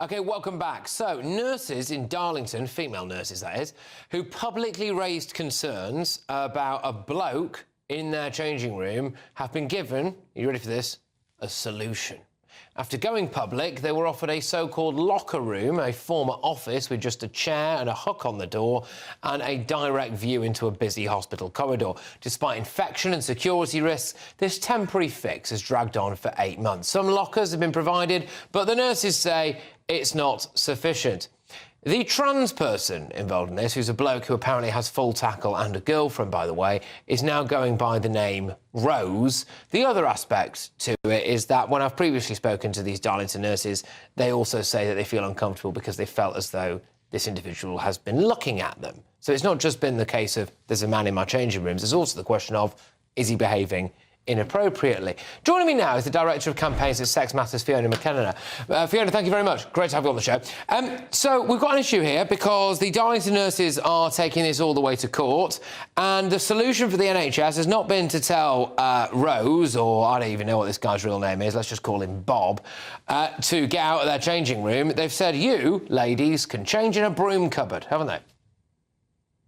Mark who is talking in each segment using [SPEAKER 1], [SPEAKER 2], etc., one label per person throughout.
[SPEAKER 1] OK, welcome back. So, nurses in Darlington, female nurses that is, who publicly raised concerns about a bloke in their changing room have been given, are you ready for this, a solution. After going public, they were offered a so-called locker room, a former office with just a chair and a hook on the door and a direct view into a busy hospital corridor. Despite infection and security risks, this temporary fix has dragged on for 8 months. Some lockers have been provided, but the nurses say it's not sufficient. The trans person involved in this, who's a bloke who apparently has full tackle and a girlfriend, by the way, is now going by the name Rose. The other aspect to it is that when I've previously spoken to these Darlington nurses, they also say that they feel uncomfortable because they felt as though this individual has been looking at them. So it's not just been the case of there's a man in my changing rooms, there's also the question of is he behaving inappropriately. Joining me now is the Director of Campaigns at Sex Matters, Fiona McAnena. Fiona, thank you very much. Great to have you on the show. So we've got an issue here because the Darlington nurses are taking this all the way to court, and the solution for the NHS has not been to tell Rose, or I don't even know what this guy's real name is, let's just call him Bob, to get out of their changing room. They've said, you, ladies, can change in a broom cupboard, haven't they?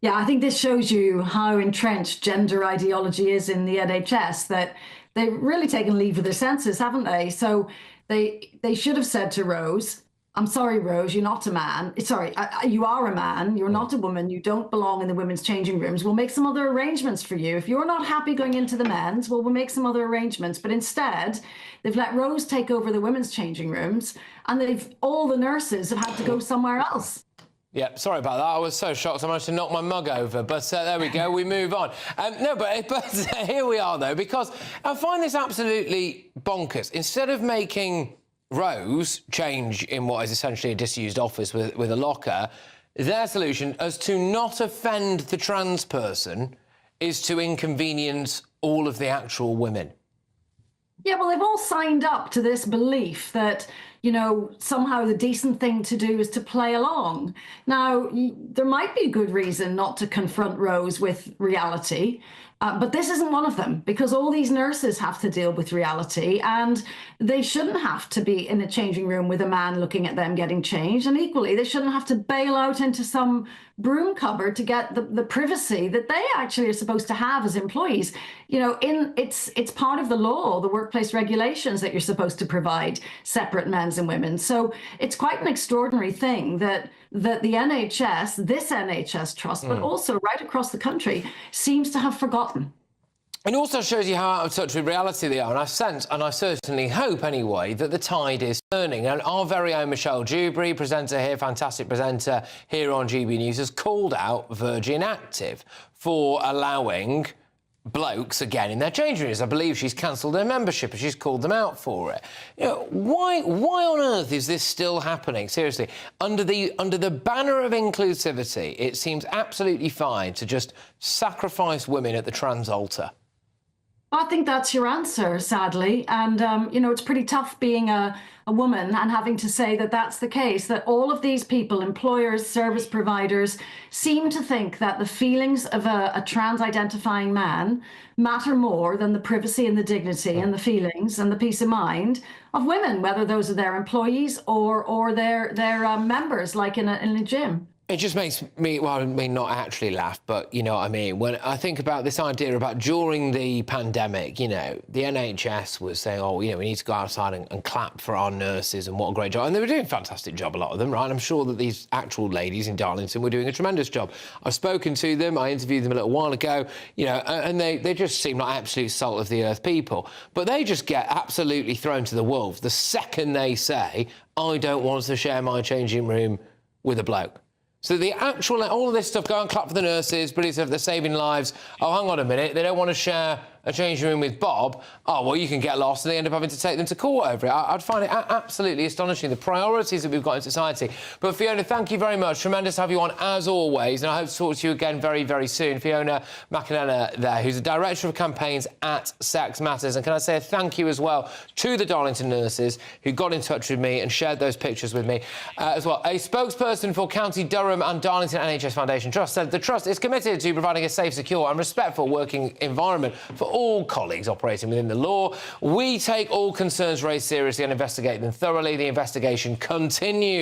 [SPEAKER 2] Yeah, I think this shows you how entrenched gender ideology is in the NHS, that they've really taken leave of their senses, haven't they? So they should have said to Rose, I'm sorry, Rose, you're not a man. Sorry, you are a man. You're not a woman. You don't belong in the women's changing rooms. We'll make some other arrangements for you. If you're not happy going into the men's, well, we'll make some other arrangements. But instead, they've let Rose take over the women's changing rooms, and all the nurses have had to go somewhere else.
[SPEAKER 1] Yeah, sorry about that. I was so shocked I managed to knock my mug over, but there we go, we move on. No, but here we are, though, because I find this absolutely bonkers. Instead of making Rose change in what is essentially a disused office with a locker, their solution, as to not offend the trans person, is to inconvenience all of the actual women.
[SPEAKER 2] Yeah, well, they've all signed up to this belief that, you know, somehow the decent thing to do is to play along. Now, there might be a good reason not to confront Rose with reality, but this isn't one of them, because all these nurses have to deal with reality, and they shouldn't have to be in a changing room with a man looking at them getting changed. And equally, they shouldn't have to bail out into some broom cupboard to get the privacy that they actually are supposed to have as employees. You know, it's part of the law, the workplace regulations, that you're supposed to provide separate men's and women's. So it's quite an extraordinary thing that the NHS, this NHS trust, but also right across the country, seems to have forgotten.
[SPEAKER 1] It also shows you how out of touch with reality they are, and I sense, and I certainly hope anyway, that the tide is turning. And our very own Michelle Dewberry, presenter here, fantastic presenter here on GB News, has called out Virgin Active for allowing blokes again in their changing rooms. I believe she's cancelled their membership and she's called them out for it. You know, why on earth is this still happening? Seriously, under the banner of inclusivity, it seems absolutely fine to just sacrifice women at the trans altar.
[SPEAKER 2] I think that's your answer, sadly. And, you know, it's pretty tough being a woman and having to say that that's the case, that all of these people, employers, service providers, seem to think that the feelings of a trans-identifying man matter more than the privacy and the dignity and the feelings and the peace of mind of women, whether those are their employees or their members, like in a gym.
[SPEAKER 1] It just makes me, well, I mean, not actually laugh, but you know what I mean. When I think about this idea about during the pandemic, you know, the NHS was saying, oh, you know, we need to go outside and clap for our nurses and what a great job. And they were doing a fantastic job, a lot of them, right? And I'm sure that these actual ladies in Darlington were doing a tremendous job. I've spoken to them, I interviewed them a little while ago, you know, and they just seem like absolute salt of the earth people. But they just get absolutely thrown to the wolves the second they say, I don't want to share my changing room with a bloke. So the actual, all of this stuff, go and clap for the nurses, brilliant, they're saving lives. Oh, hang on a minute, they don't want to share a changing room with Bob. Oh, well, you can get lost, and they end up having to take them to court over it. I'd find it absolutely astonishing, the priorities that we've got in society. But Fiona, thank you very much. Tremendous to have you on, as always, and I hope to talk to you again very, very soon. Fiona McAnena there, who's the Director of Campaigns at Sex Matters. And can I say a thank you as well to the Darlington nurses who got in touch with me and shared those pictures with me as well. A spokesperson for County Durham and Darlington NHS Foundation Trust said the Trust is committed to providing a safe, secure and respectful working environment for all colleagues operating within the law. We take all concerns raised seriously and investigate them thoroughly. The investigation continues.